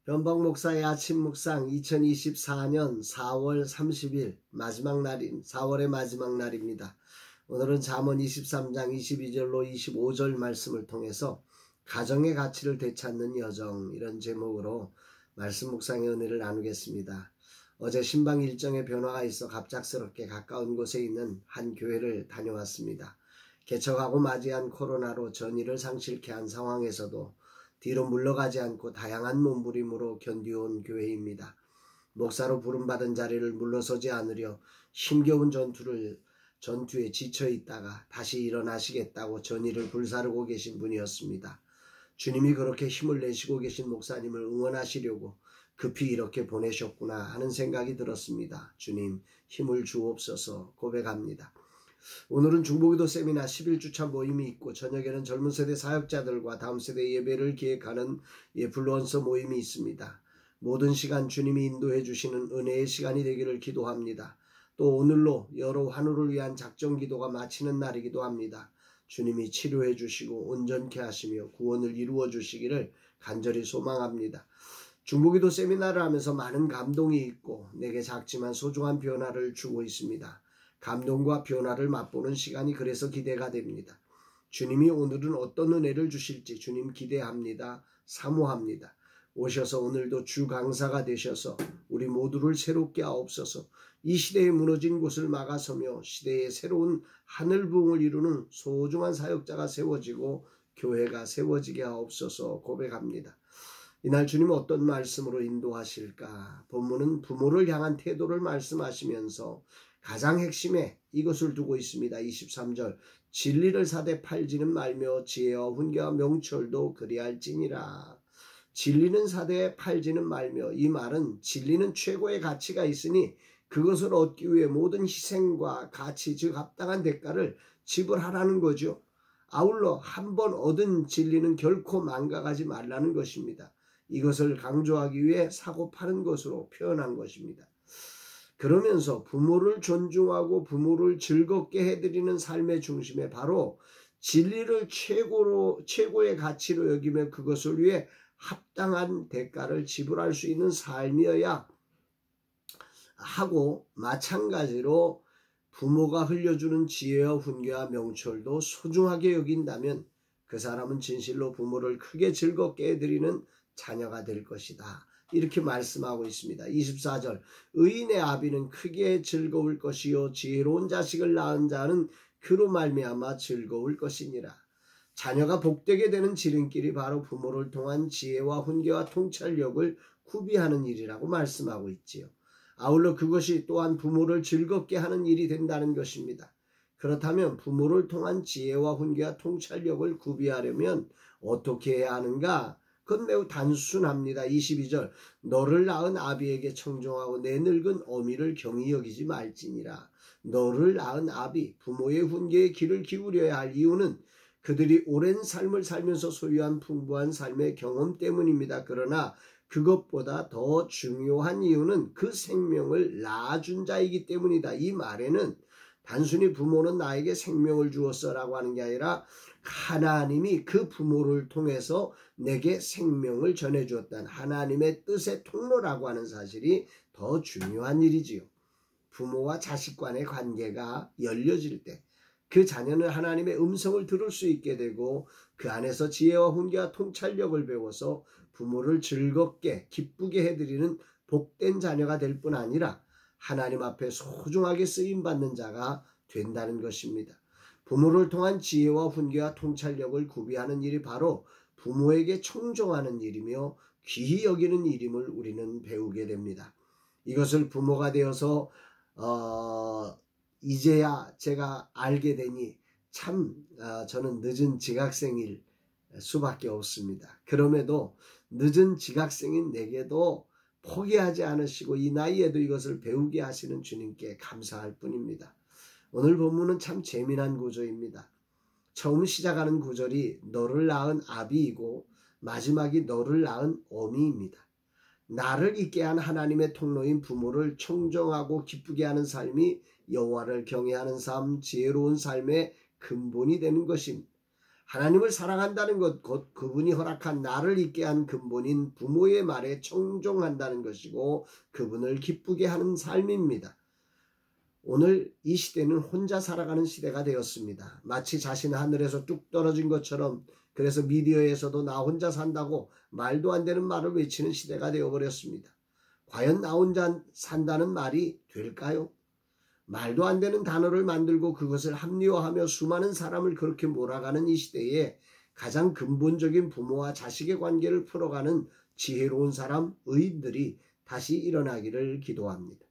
변박 목사의 아침 묵상 2024년 4월 30일 마지막 날인 4월의 마지막 날입니다. 오늘은 잠언 23장 22절로 25절 말씀을 통해서 가정의 가치를 되찾는 여정, 이런 제목으로 말씀 묵상의 은혜를 나누겠습니다. 어제 신방 일정에 변화가 있어 갑작스럽게 가까운 곳에 있는 한 교회를 다녀왔습니다. 개척하고 맞이한 코로나로 전의를 상실케 한 상황에서도 뒤로 물러가지 않고 다양한 몸부림으로 견디온 교회입니다. 목사로 부름받은 자리를 물러서지 않으려 힘겨운 전투에 지쳐 있다가 다시 일어나시겠다고 전의를 불사르고 계신 분이었습니다. 주님이 그렇게 힘을 내시고 계신 목사님을 응원하시려고 급히 이렇게 보내셨구나 하는 생각이 들었습니다. 주님, 힘을 주옵소서 고백합니다. 오늘은 중보기도 세미나 11주차 모임이 있고 저녁에는 젊은 세대 사역자들과 다음 세대 예배를 기획하는 인플루언서 모임이 있습니다. 모든 시간 주님이 인도해 주시는 은혜의 시간이 되기를 기도합니다. 또 오늘로 여러 환우를 위한 작정 기도가 마치는 날이기도 합니다. 주님이 치료해 주시고 온전케 하시며 구원을 이루어 주시기를 간절히 소망합니다. 중보기도 세미나를 하면서 많은 감동이 있고 내게 작지만 소중한 변화를 주고 있습니다. 감동과 변화를 맛보는 시간이 그래서 기대가 됩니다. 주님이 오늘은 어떤 은혜를 주실지 주님 기대합니다. 사모합니다. 오셔서 오늘도 주 강사가 되셔서 우리 모두를 새롭게 하옵소서. 이 시대에 무너진 곳을 막아서며 시대의 새로운 하늘 부흥을 이루는 소중한 사역자가 세워지고 교회가 세워지게 하옵소서 고백합니다. 이날 주님은 어떤 말씀으로 인도하실까? 본문은 부모를 향한 태도를 말씀하시면서 가장 핵심에 이것을 두고 있습니다. 23절 진리를 사되 팔지는 말며 지혜와 훈계와 명철도 그리할지니라. 진리는 사되 팔지는 말며, 이 말은 진리는 최고의 가치가 있으니 그것을 얻기 위해 모든 희생과 가치, 즉 합당한 대가를 지불하라는 거죠. 아울러 한번 얻은 진리는 결코 망가가지 말라는 것입니다. 이것을 강조하기 위해 사고 파는 것으로 표현한 것입니다. 그러면서 부모를 존중하고 부모를 즐겁게 해드리는 삶의 중심에 바로 진리를 최고의 가치로 여기며 그것을 위해 합당한 대가를 지불할 수 있는 삶이어야 하고, 마찬가지로 부모가 흘려주는 지혜와 훈계와 명철도 소중하게 여긴다면 그 사람은 진실로 부모를 크게 즐겁게 해드리는 자녀가 될 것이다. 이렇게 말씀하고 있습니다. 24절 의인의 아비는 크게 즐거울 것이요 지혜로운 자식을 낳은 자는 그로 말미암아 즐거울 것이니라. 자녀가 복되게 되는 지름길이 바로 부모를 통한 지혜와 훈계와 통찰력을 구비하는 일이라고 말씀하고 있지요. 아울러 그것이 또한 부모를 즐겁게 하는 일이 된다는 것입니다. 그렇다면 부모를 통한 지혜와 훈계와 통찰력을 구비하려면 어떻게 해야 하는가? 그건 매우 단순합니다. 22절 너를 낳은 아비에게 청종하고 내 늙은 어미를 경히 여기지 말지니라. 너를 낳은 아비, 부모의 훈계에 귀를 기울여야 할 이유는 그들이 오랜 삶을 살면서 소유한 풍부한 삶의 경험 때문입니다. 그러나 그것보다 더 중요한 이유는 그 생명을 낳아준 자이기 때문이다. 이 말에는 단순히 부모는 나에게 생명을 주었어라고 하는 게 아니라 하나님이 그 부모를 통해서 내게 생명을 전해주었다는 하나님의 뜻의 통로라고 하는 사실이 더 중요한 일이지요. 부모와 자식 간의 관계가 열려질 때 그 자녀는 하나님의 음성을 들을 수 있게 되고 그 안에서 지혜와 훈계와 통찰력을 배워서 부모를 즐겁게 기쁘게 해드리는 복된 자녀가 될 뿐 아니라 하나님 앞에 소중하게 쓰임받는 자가 된다는 것입니다. 부모를 통한 지혜와 훈계와 통찰력을 구비하는 일이 바로 부모에게 청종하는 일이며 귀히 여기는 일임을 우리는 배우게 됩니다. 이것을 부모가 되어서 이제야 제가 알게 되니 참 저는 늦은 지각생일 수밖에 없습니다. 그럼에도 늦은 지각생인 내게도 포기하지 않으시고 이 나이에도 이것을 배우게 하시는 주님께 감사할 뿐입니다. 오늘 본문은 참 재미난 구조입니다. 처음 시작하는 구절이 너를 낳은 아비이고 마지막이 너를 낳은 어미입니다. 나를 있게 한 하나님의 통로인 부모를 청정하고 기쁘게 하는 삶이 여호와를 경외하는 삶, 지혜로운 삶의 근본이 되는 것입니다. 하나님을 사랑한다는 것, 곧 그분이 허락한 나를 있게 한 근본인 부모의 말에 청종한다는 것이고 그분을 기쁘게 하는 삶입니다. 오늘 이 시대는 혼자 살아가는 시대가 되었습니다. 마치 자신은 하늘에서 뚝 떨어진 것처럼, 그래서 미디어에서도 나 혼자 산다고 말도 안 되는 말을 외치는 시대가 되어버렸습니다. 과연 나 혼자 산다는 말이 될까요? 말도 안 되는 단어를 만들고 그것을 합리화하며 수많은 사람을 그렇게 몰아가는 이 시대에 가장 근본적인 부모와 자식의 관계를 풀어가는 지혜로운 사람, 의인들이 다시 일어나기를 기도합니다.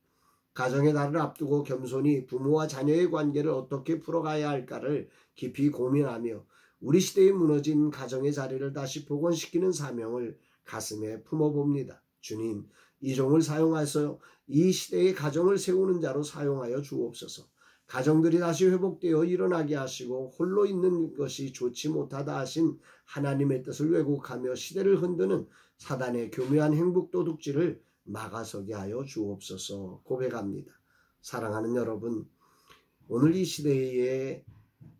가정의 날을 앞두고 겸손히 부모와 자녀의 관계를 어떻게 풀어가야 할까를 깊이 고민하며 우리 시대에 무너진 가정의 자리를 다시 복원시키는 사명을 가슴에 품어봅니다. 주님, 이 종을 사용하셔서 이 시대의 가정을 세우는 자로 사용하여 주옵소서. 가정들이 다시 회복되어 일어나게 하시고 홀로 있는 것이 좋지 못하다 하신 하나님의 뜻을 왜곡하며 시대를 흔드는 사단의 교묘한 행복 도둑질을 막아서게 하여 주옵소서. 고백합니다. 사랑하는 여러분, 오늘 이 시대에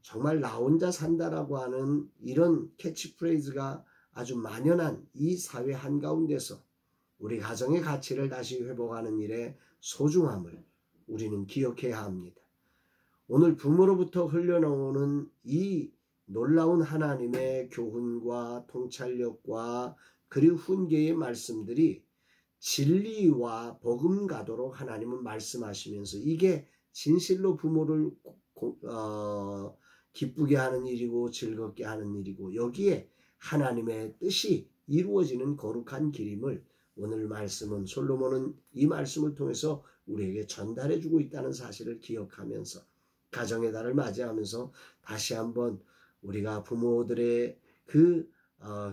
정말 나 혼자 산다라고 하는 이런 캐치프레이즈가 아주 만연한 이 사회 한가운데서 우리 가정의 가치를 다시 회복하는 일의 소중함을 우리는 기억해야 합니다. 오늘 부모로부터 흘러나오는 이 놀라운 하나님의 교훈과 통찰력과 그리고 훈계의 말씀들이 진리와 복음가도록 하나님은 말씀하시면서 이게 진실로 부모를 기쁘게 하는 일이고 즐겁게 하는 일이고 여기에 하나님의 뜻이 이루어지는 거룩한 길임을 오늘 말씀은 솔로몬은 이 말씀을 통해서 우리에게 전달해 주고 있다는 사실을 기억하면서 가정의 달을 맞이하면서 다시 한번 우리가 부모들의 그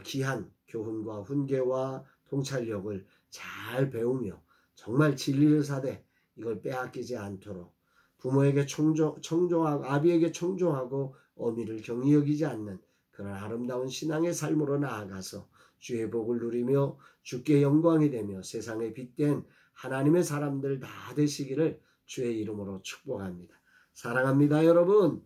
귀한 교훈과 훈계와 통찰력을 잘 배우며 정말 진리를 사되 이걸 빼앗기지 않도록 부모에게 청종하고 아비에게 청종하고 어미를 경히 여기지 않는 그런 아름다운 신앙의 삶으로 나아가서 주의 복을 누리며 주께 영광이 되며 세상에 빛된 하나님의 사람들 다 되시기를 주의 이름으로 축복합니다. 사랑합니다, 여러분.